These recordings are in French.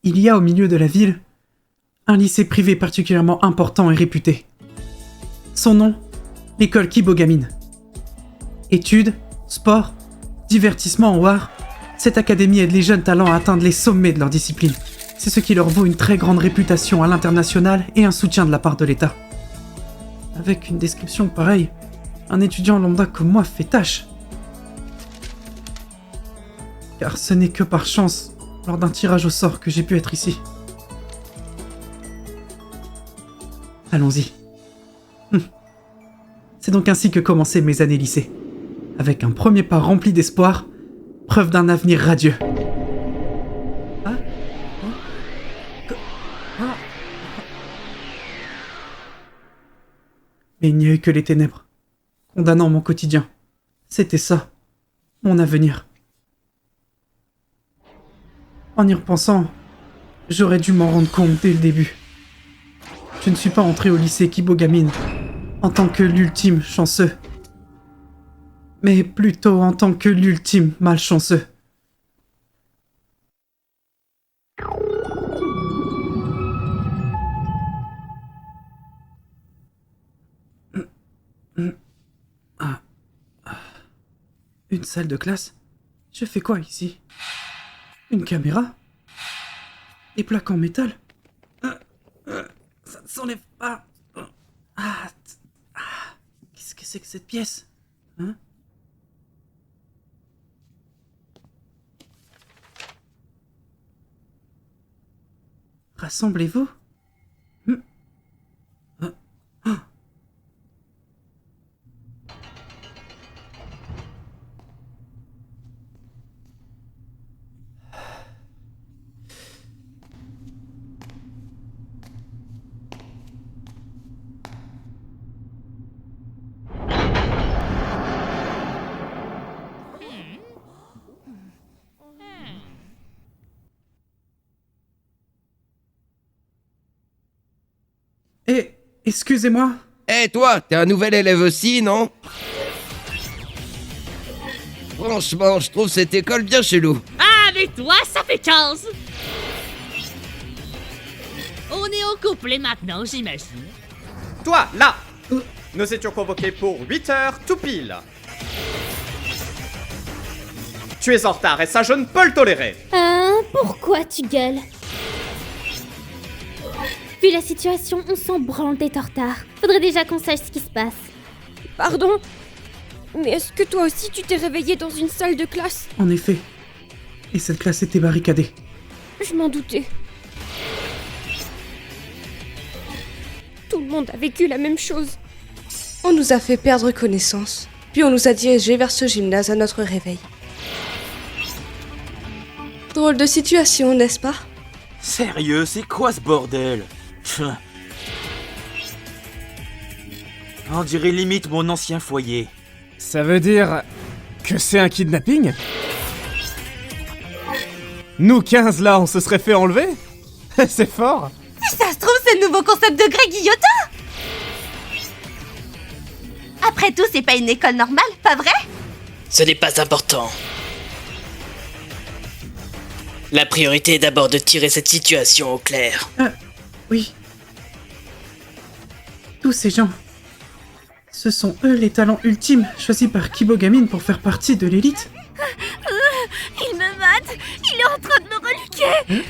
Il y a au milieu de la ville un lycée privé particulièrement important et réputé. Son nom, l'école Kibogamine. Études, sport, divertissement ou art, cette académie aide les jeunes talents à atteindre les sommets de leur discipline. C'est ce qui leur vaut une très grande réputation à l'international et un soutien de la part de l'État. Avec une description pareille, un étudiant lambda comme moi fait tâche. Car ce n'est que par chance, lors d'un tirage au sort, que j'ai pu être ici. Allons-y. C'est donc ainsi que commençaient mes années lycée. Avec un premier pas rempli d'espoir, preuve d'un avenir radieux. Mais il n'y a eu que les ténèbres, condamnant mon quotidien. C'était ça, mon avenir. En y repensant, j'aurais dû m'en rendre compte dès le début. Je ne suis pas entré au lycée Kibogamine en tant que l'ultime chanceux, mais plutôt en tant que l'ultime malchanceux. Une salle de classe? Je fais quoi ici? Une caméra? Des plaques en métal? Ça ne s'enlève pas. Qu'est-ce que c'est que cette pièce? Hein? Rassemblez-vous? Excusez-moi? Toi, t'es un nouvel élève aussi, non? Franchement, je trouve cette école bien chelou. Ah, avec toi, ça fait 15! On est en couplet maintenant, j'imagine. Toi, là! Nous étions convoqués pour 8 heures tout pile. Tu es en retard et ça, je ne peux le tolérer. Pourquoi tu gueules? Vu la situation, on s'en branle d'être en retard. Faudrait déjà qu'on sache ce qui se passe. Pardon? Mais est-ce que toi aussi tu t'es réveillé dans une salle de classe? En effet. Et cette classe était barricadée. Je m'en doutais. Tout le monde a vécu la même chose. On nous a fait perdre connaissance, puis on nous a dirigés vers ce gymnase à notre réveil. Drôle de situation, n'est-ce pas? Sérieux, c'est quoi ce bordel? On dirait limite mon ancien foyer. Ça veut dire que c'est un kidnapping? Nous 15 là, on se serait fait enlever? C'est fort. Si ça se trouve, c'est le nouveau concept de Greg Guillotin. Après tout, c'est pas une école normale, pas vrai? Ce n'est pas important. La priorité est d'abord de tirer cette situation au clair. Oui. Tous ces gens, ce sont eux les talents ultimes choisis par Kibogamine pour faire partie de l'élite. Il me mate. Il est en train de me reluquer.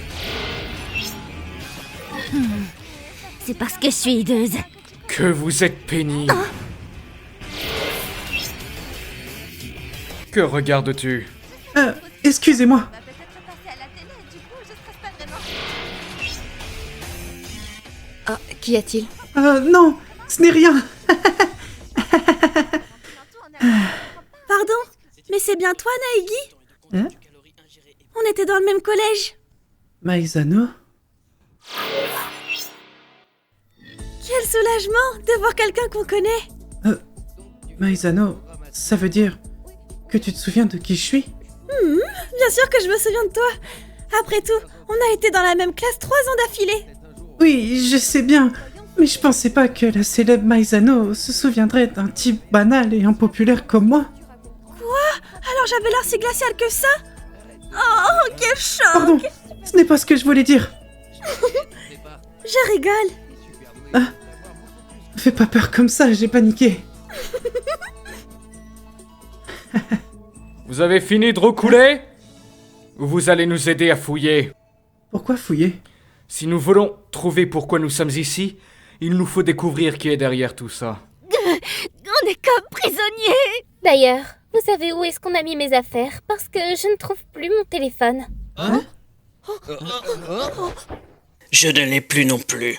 C'est parce que je suis hideuse. Que vous êtes pénible. Que regardes-tu? Excusez-moi. Qu'y a-t-il? Non, ce n'est rien. Pardon? Mais c'est bien toi, Naegi? On était dans le même collège. Maizano? Quel soulagement de voir quelqu'un qu'on connaît. Maizano, ça veut dire que tu te souviens de qui je suis? Bien sûr que je me souviens de toi. Après tout, on a été dans la même classe 3 ans d'affilée. Oui, je sais bien, mais je pensais pas que la célèbre Maizano se souviendrait d'un type banal et impopulaire comme moi. Quoi? Alors j'avais l'air si glacial que ça? Oh, quel choc! Pardon, Ce n'est pas ce que je voulais dire. Je rigole. Ah, fais pas peur comme ça, j'ai paniqué. Vous avez fini de recouler? Ou vous allez nous aider à fouiller? Pourquoi fouiller? Si nous voulons trouver pourquoi nous sommes ici, il nous faut découvrir qui est derrière tout ça. On est comme prisonniers. D'ailleurs, vous savez où est-ce qu'on a mis mes affaires? Parce que je ne trouve plus mon téléphone. Hein? Je ne l'ai plus non plus.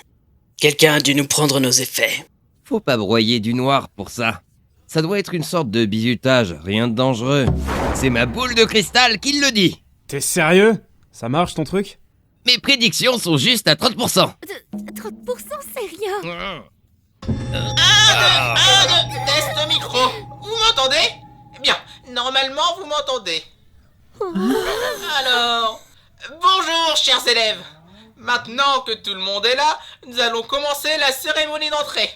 Quelqu'un a dû nous prendre nos effets. Faut pas broyer du noir pour ça. Ça doit être une sorte de bizutage, rien de dangereux. C'est ma boule de cristal qui le dit. T'es sérieux? Ça marche ton truc? Mes prédictions sont juste à 30%. 30%, c'est rien. Test micro. Vous m'entendez? Bien, normalement vous m'entendez. Alors, bonjour chers élèves. Maintenant que tout le monde est là, nous allons commencer la cérémonie d'entrée.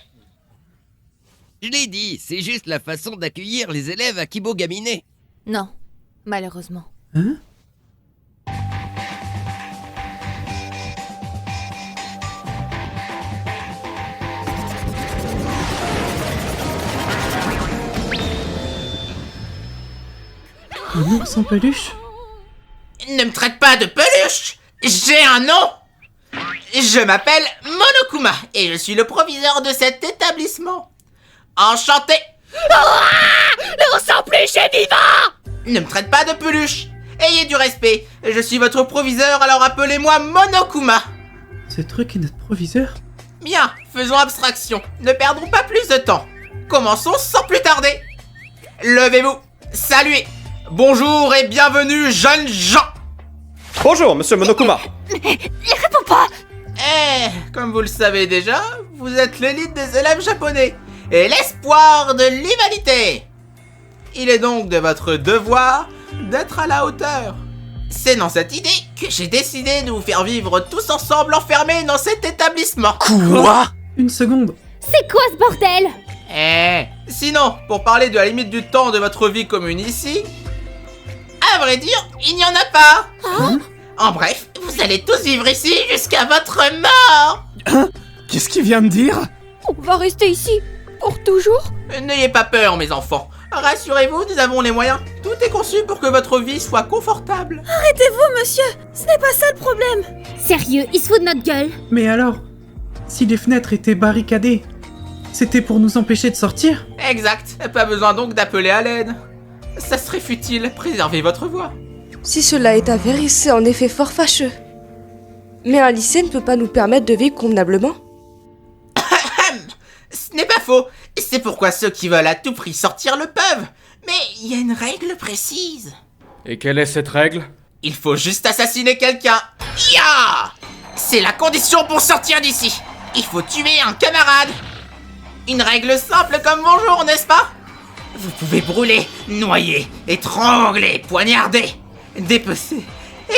Je l'ai dit, c'est juste la façon d'accueillir les élèves à Kibogaminé. Non, malheureusement. Hein? Un ours en peluche? Ne me traite pas de peluche. J'ai un nom. Je m'appelle Monokuma et je suis le proviseur de cet établissement. Enchanté. L'ours en peluche est vivant! Ne me traite pas de peluche. Ayez du respect. Je suis votre proviseur, alors appelez-moi Monokuma. Ce truc est notre proviseur? Bien, faisons abstraction. Ne perdons pas plus de temps. Commençons sans plus tarder. Levez-vous. Saluez. Bonjour et bienvenue, jeunes gens. Bonjour, monsieur Monokuma. Il répond pas. Comme vous le savez déjà, vous êtes l'élite des élèves japonais et l'espoir de l'humanité. Il est donc de votre devoir d'être à la hauteur. C'est dans cette idée que j'ai décidé de vous faire vivre tous ensemble enfermés dans cet établissement. Quoi? Une seconde. C'est quoi ce bordel? Sinon, pour parler de la limite du temps de votre vie commune ici, à vrai dire, il n'y en a pas. En bref, vous allez tous vivre ici jusqu'à votre mort. Qu'est-ce qu'il vient de dire? On va rester ici pour toujours? N'ayez pas peur, mes enfants. Rassurez-vous, nous avons les moyens. Tout est conçu pour que votre vie soit confortable. Arrêtez-vous, monsieur. Ce n'est pas ça le problème. Sérieux, il se fout de notre gueule. Mais alors, si les fenêtres étaient barricadées, c'était pour nous empêcher de sortir? Exact. Pas besoin donc d'appeler à l'aide. Ça serait futile. Préservez votre voix. Si cela est avéré, c'est en effet fort fâcheux. Mais un lycée ne peut pas nous permettre de vivre convenablement. Ce n'est pas faux. C'est pourquoi ceux qui veulent à tout prix sortir le peuvent. Mais il y a une règle précise. Et quelle est cette règle? Il faut juste assassiner quelqu'un. Ya! C'est la condition pour sortir d'ici. Il faut tuer un camarade. Une règle simple comme bonjour, n'est-ce pas? Vous pouvez brûler, noyer, étrangler, poignarder, dépecer,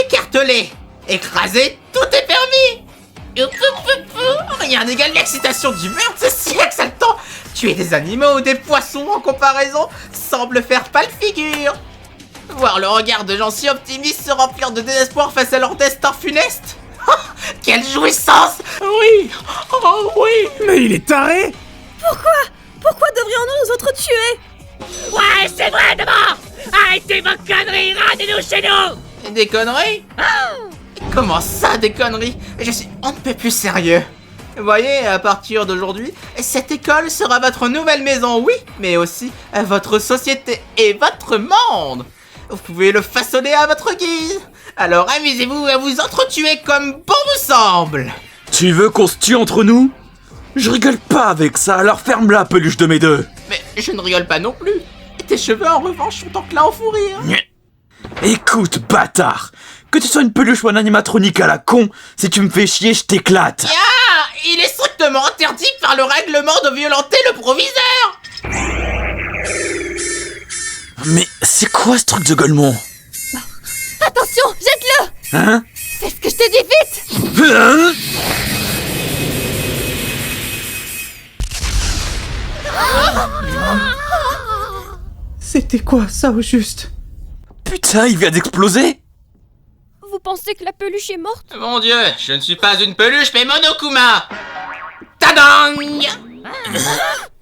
écarteler, écraser, tout est permis. Rien n'égale l'excitation du meurtre, c'est si exaltant. Tuer des animaux ou des poissons en comparaison semble faire pâle figure. Voir le regard de gens si optimistes se remplir de désespoir face à leur destin funeste. Quelle jouissance! Oui! Oh oui! Mais il est taré! Pourquoi devrions-nous nous autres tuer? Ouais, c'est vrai d'abord! Arrêtez vos conneries, ramenez-nous chez nous! Des conneries? Comment ça, des conneries? Je suis on ne peut plus sérieux. Voyez, à partir d'aujourd'hui, cette école sera votre nouvelle maison, oui, mais aussi votre société et votre monde. Vous pouvez le façonner à votre guise. Alors amusez-vous à vous entretuer comme bon vous semble. Tu veux qu'on se tue entre nous? Je rigole pas avec ça, alors ferme-la, peluche de mes deux. Mais je ne rigole pas non plus. Tes cheveux, en revanche, sont enclins au fou rire. Écoute, bâtard, que tu sois une peluche ou un animatronique à la con, si tu me fais chier, je t'éclate. Il est strictement interdit par le règlement de violenter le proviseur. Mais c'est quoi ce truc de Golemont? Attention, jette-le. Hein? Fais ce que je te dis vite. Hein? C'était quoi ça au juste? Putain, il vient d'exploser? Vous penser que la peluche est morte? Mon dieu, je ne suis pas une peluche, mais Monokuma! Tadang!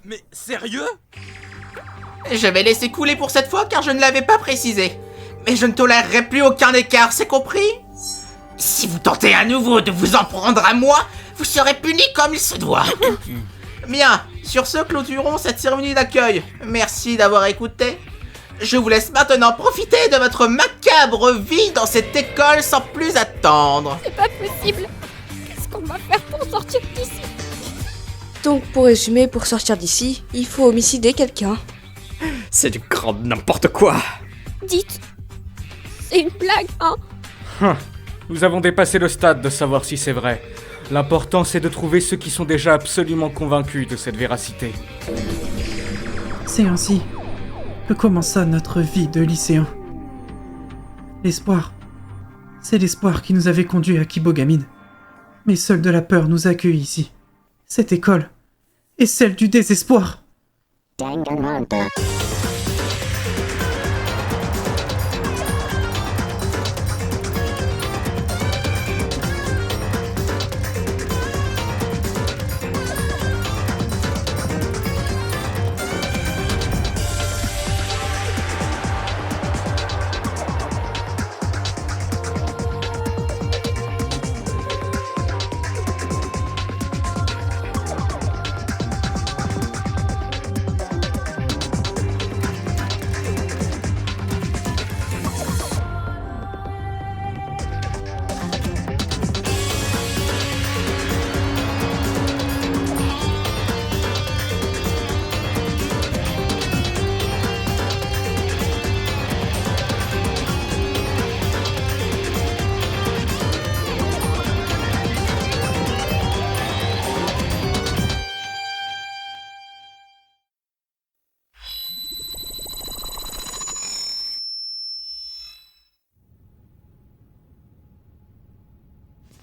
Mais sérieux? Je vais laisser couler pour cette fois car je ne l'avais pas précisé. Mais je ne tolérerai plus aucun écart, c'est compris? Si vous tentez à nouveau de vous en prendre à moi, vous serez puni comme il se doit. Bien, sur ce, clôturons cette cérémonie d'accueil. Merci d'avoir écouté. Je vous laisse maintenant profiter de votre macabre vie dans cette école sans plus attendre. C'est pas possible. Qu'est-ce qu'on va faire pour sortir d'ici? Donc pour résumer, pour sortir d'ici, il faut homicider quelqu'un. C'est du grand n'importe quoi. Dites, c'est une blague, hein? Nous avons dépassé le stade de savoir si c'est vrai. L'important c'est de trouver ceux qui sont déjà absolument convaincus de cette véracité. C'est ainsi que commença notre vie de lycéen. L'espoir. C'est l'espoir qui nous avait conduits à Kibogamine. Mais seule de la peur nous accueille ici. Cette école est celle du désespoir.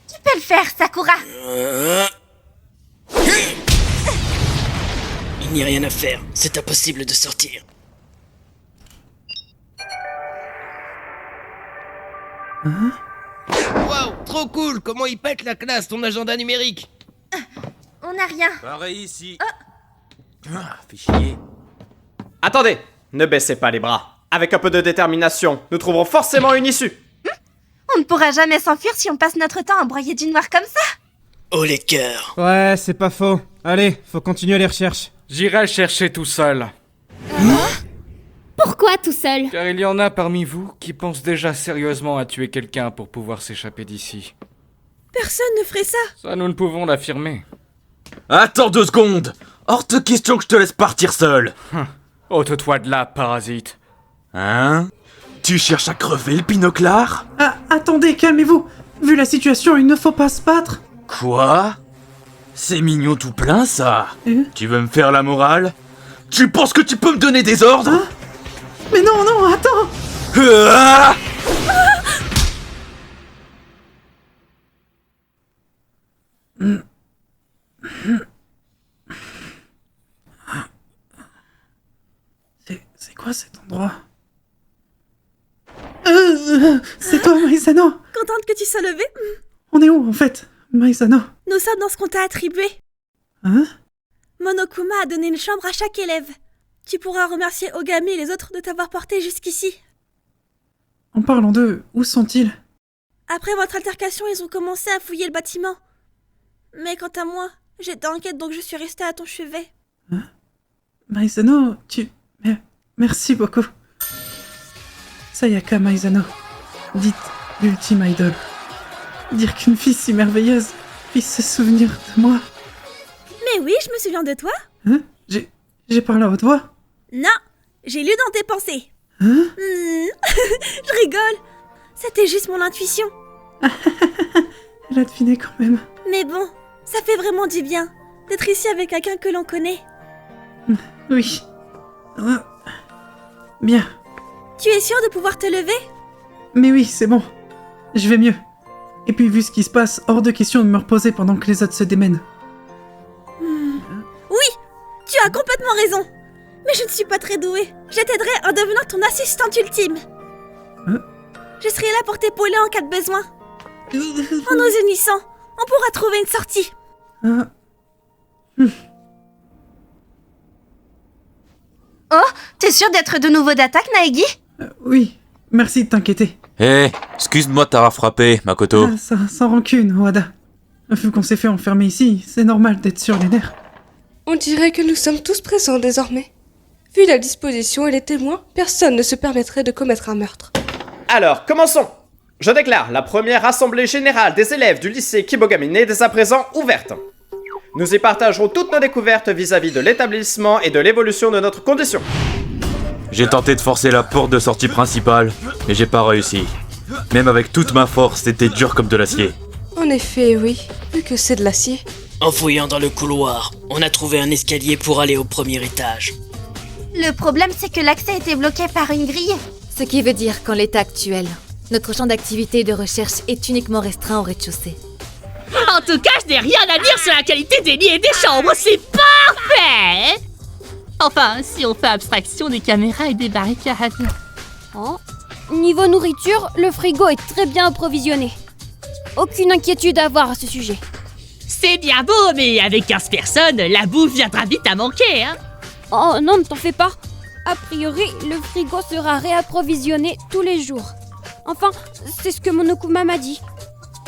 Tu peux le faire, Sakura. Il n'y a rien à faire, c'est impossible de sortir. Hein? Waouh, trop cool! Comment il pète la classe, ton agenda numérique? On n'a rien. Pareil ici. Fais chier. Attendez, ne baissez pas les bras. Avec un peu de détermination, nous trouverons forcément une issue. On ne pourra jamais s'enfuir si on passe notre temps à broyer du noir comme ça. Oh les cœurs. Ouais, c'est pas faux. Allez, faut continuer les recherches. J'irai le chercher tout seul. Pourquoi tout seul? Car il y en a parmi vous qui pensent déjà sérieusement à tuer quelqu'un pour pouvoir s'échapper d'ici. Personne ne ferait ça. Ça, nous ne pouvons l'affirmer. Attends 2 secondes. Hors de question que je te laisse partir seul. Ôte-toi de là, parasite. Hein? Tu cherches à crever le pinoclard? Ah, attendez, calmez-vous. Vu la situation, il ne faut pas se battre. Quoi? C'est mignon tout plein, ça. Hein? Tu veux me faire la morale? Tu penses que tu peux me donner des ordres? Hein? Mais non, non, attends. Ah! C'est quoi cet endroit? C'est toi, Maizano. Contente que tu sois levée. On est où, en fait, Maizano? Nous sommes dans ce qu'on t'a attribué. Hein? Monokuma a donné une chambre à chaque élève. Tu pourras remercier Ogami et les autres de t'avoir porté jusqu'ici. En parlant d'eux, où sont-ils? Après votre altercation, ils ont commencé à fouiller le bâtiment. Mais quant à moi, j'étais en quête donc je suis restée à ton chevet. Hein? Maizano, merci beaucoup. Sayaka Maizano, dite l'ultime idole. Dire qu'une fille si merveilleuse puisse se souvenir de moi. Mais oui, je me souviens de toi. Hein? J'ai parlé à haute voix? Non, j'ai lu dans tes pensées. Hein? Je rigole. C'était juste mon intuition. Elle a deviné quand même. Mais bon, ça fait vraiment du bien d'être ici avec quelqu'un que l'on connaît. Oui. Bien. Tu es sûr de pouvoir te lever? Mais oui, c'est bon. Je vais mieux. Et puis vu ce qui se passe, hors de question de me reposer pendant que les autres se démènent. Oui, tu as complètement raison. Mais je ne suis pas très douée. Je t'aiderai en devenant ton assistante ultime. Je serai là pour t'épauler en cas de besoin. En nous unissant, on pourra trouver une sortie. Oh, t'es sûr d'être de nouveau d'attaque, Naegi? Oui, merci de t'inquiéter. Excuse-moi de t'avoir frappé, Makoto. Sans rancune, Wada. Vu qu'on s'est fait enfermer ici, c'est normal d'être sur les nerfs. On dirait que nous sommes tous présents désormais. Vu la disposition et les témoins, personne ne se permettrait de commettre un meurtre. Alors, commençons. Je déclare la première assemblée générale des élèves du lycée Kibogamine est dès à présent ouverte. Nous y partagerons toutes nos découvertes vis-à-vis de l'établissement et de l'évolution de notre condition. J'ai tenté de forcer la porte de sortie principale, mais j'ai pas réussi. Même avec toute ma force, c'était dur comme de l'acier. En effet, oui, vu que c'est de l'acier. En fouillant dans le couloir, on a trouvé un escalier pour aller au premier étage. Le problème, c'est que l'accès était bloqué par une grille. Ce qui veut dire qu'en l'état actuel, notre champ d'activité et de recherche est uniquement restreint au rez-de-chaussée. En tout cas, je n'ai rien à dire sur la qualité des lits et des chambres, c'est parfait! Enfin, si on fait abstraction des caméras et des barricades. Oh. Niveau nourriture, le frigo est très bien approvisionné. Aucune inquiétude à avoir à ce sujet. C'est bien beau, mais avec 15 personnes, la bouffe viendra vite à manquer, hein? Oh non, ne t'en fais pas. A priori, le frigo sera réapprovisionné tous les jours. Enfin, c'est ce que Monokuma m'a dit.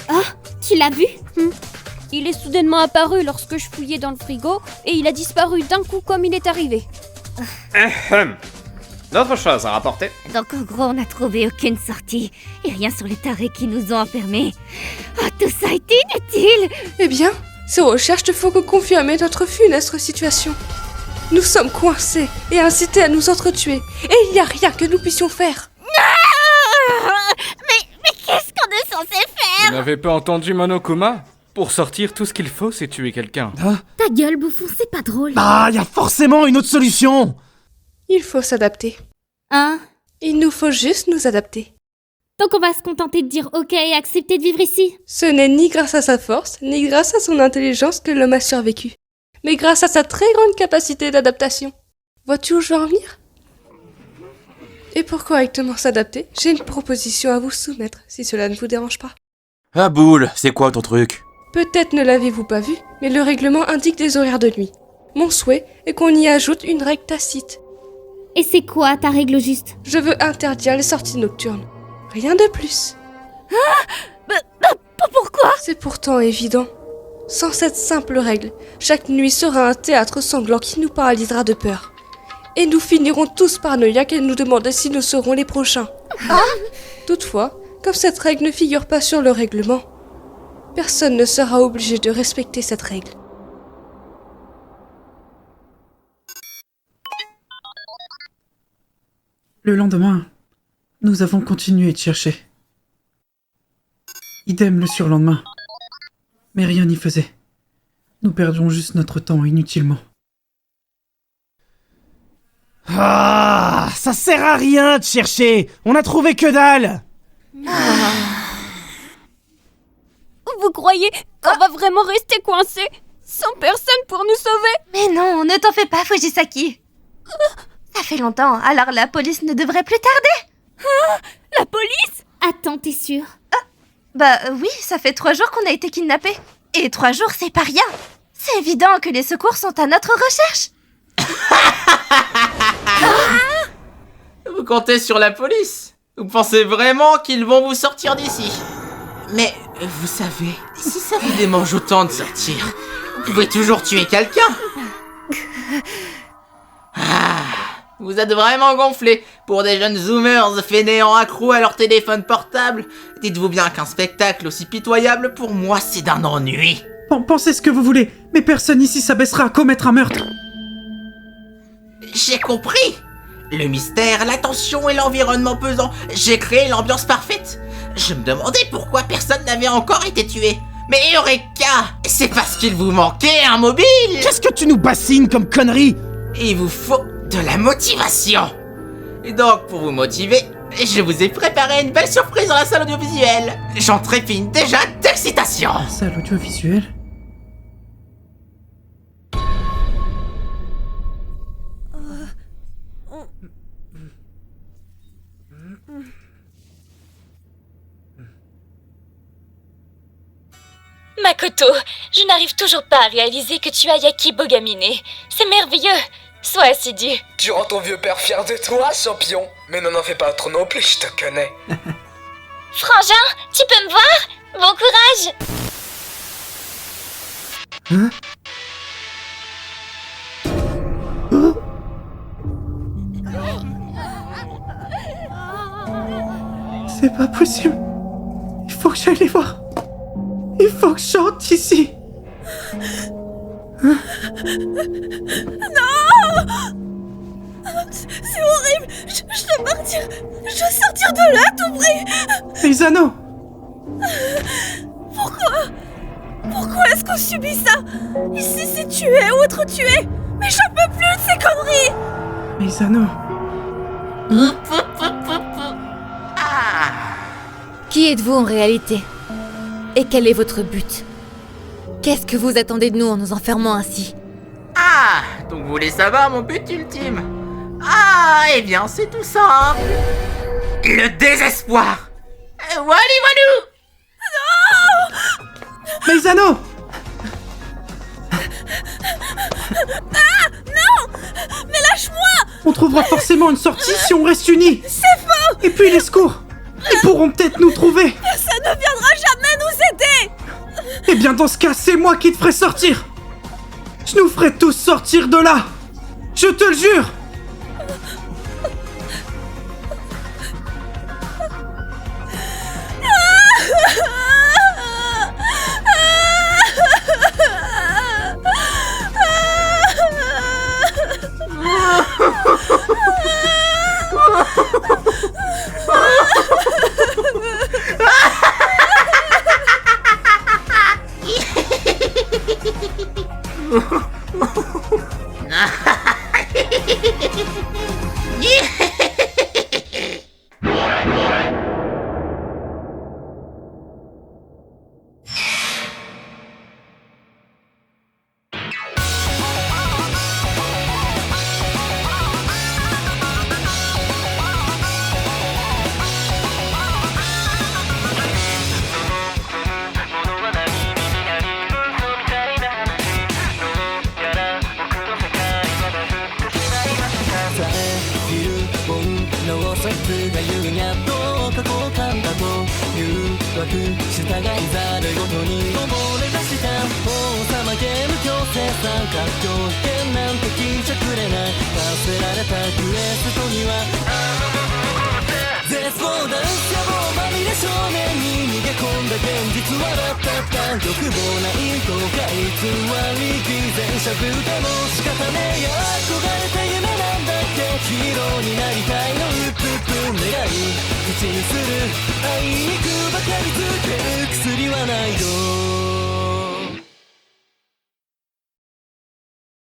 Ah, tu l'as vu? Il est soudainement apparu lorsque je fouillais dans le frigo et il a disparu d'un coup comme il est arrivé. D'autres choses à rapporter? Donc en gros, on n'a trouvé aucune sortie et rien sur les tarés qui nous ont enfermés. Oh, tout ça est inutile! Eh bien, ces recherches ne font que confirmer notre funeste situation. Nous sommes coincés et incités à nous entretuer, et il n'y a rien que nous puissions faire. Mais qu'est-ce qu'on est censé faire? Vous n'avez pas entendu Monokuma? Pour sortir, tout ce qu'il faut, c'est tuer quelqu'un. Ta gueule, bouffon, c'est pas drôle. Ah, y a forcément une autre solution! Il faut s'adapter. Hein? Il nous faut juste nous adapter. Donc on va se contenter de dire ok et accepter de vivre ici? Ce n'est ni grâce à sa force, ni grâce à son intelligence que l'homme a survécu, mais grâce à sa très grande capacité d'adaptation. Vois-tu où je veux en venir? Et pour correctement s'adapter, j'ai une proposition à vous soumettre, si cela ne vous dérange pas. Ah boule, c'est quoi ton truc? Peut-être ne l'avez-vous pas vu, mais le règlement indique des horaires de nuit. Mon souhait est qu'on y ajoute une règle tacite. Et c'est quoi ta règle au juste? Je veux interdire les sorties nocturnes. Rien de plus. Pourquoi? C'est pourtant évident. Sans cette simple règle, chaque nuit sera un théâtre sanglant qui nous paralysera de peur. Et nous finirons tous paranoïaques et nous demander si nous serons les prochains. Toutefois, comme cette règle ne figure pas sur le règlement, personne ne sera obligé de respecter cette règle. Le lendemain, nous avons continué de chercher. Idem le surlendemain. Mais rien n'y faisait. Nous perdions juste notre temps inutilement. Ah, ça sert à rien de chercher. On a trouvé que dalle. Vous croyez qu'on va vraiment rester coincé sans personne pour nous sauver? Mais non, ne t'en fais pas, Fujisaki. Ça fait longtemps, alors la police ne devrait plus tarder. La police? Attends, t'es sûre? Bah oui, ça fait 3 jours qu'on a été kidnappés. Et 3 jours, c'est pas rien. C'est évident que les secours sont à notre recherche. Vous comptez sur la police? Vous pensez vraiment qu'ils vont vous sortir d'ici? Mais, vous savez, si ça vous démange autant de sortir, vous pouvez toujours tuer quelqu'un. Vous êtes vraiment gonflés pour des jeunes zoomers fainéants accros à leur téléphone portable. Dites-vous bien qu'un spectacle aussi pitoyable pour moi, c'est d'un ennui. Pensez ce que vous voulez, mais personne ici s'abaissera à commettre un meurtre. J'ai compris. Le mystère, la tension et l'environnement pesant, j'ai créé l'ambiance parfaite. Je me demandais pourquoi personne n'avait encore été tué. Mais Eureka, c'est parce qu'il vous manquait un mobile. Qu'est-ce que tu nous bassines comme connerie? Il vous faut de la motivation. Et donc, pour vous motiver, je vous ai préparé une belle surprise dans la salle audiovisuelle. J'en trépigne déjà d'excitation. Salle audiovisuelle? Makoto, je n'arrive toujours pas à réaliser que tu as Yaki Bogamine. C'est merveilleux. Sois assidu. Tu rends ton vieux père fier de toi, champion. Mais n'en fais pas trop non plus, je te connais. Frangin, tu peux me voir? Bon courage. Hein? Oh? C'est pas possible. Il faut que j'aille les voir. Il faut que je sorte ici. Hein? Non! C'est horrible! Je dois partir! Je dois sortir de là, tout près! Les anneaux! Pourquoi est-ce qu'on subit ça? Ici, c'est tuer ou être tué! Mais j'en peux plus de ces conneries! Les anneaux! Qui êtes-vous en réalité? Et quel est votre but? Qu'est-ce que vous attendez de nous en nous enfermant ainsi? Ah, donc vous voulez savoir mon but ultime? Ah, eh bien c'est tout simple. Le désespoir. Wally walou. Non! Les anneaux! Ah, non! Mais lâche-moi! On trouvera forcément une sortie si on reste unis! C'est faux! Et puis les secours! Ils pourront peut-être nous trouver! Personne ne viendra jamais nous aider! Eh bien dans ce cas, c'est moi qui te ferai sortir! Je nous ferai tous sortir de là! Je te le jure!口にするあいにくばかりつける薬はないよ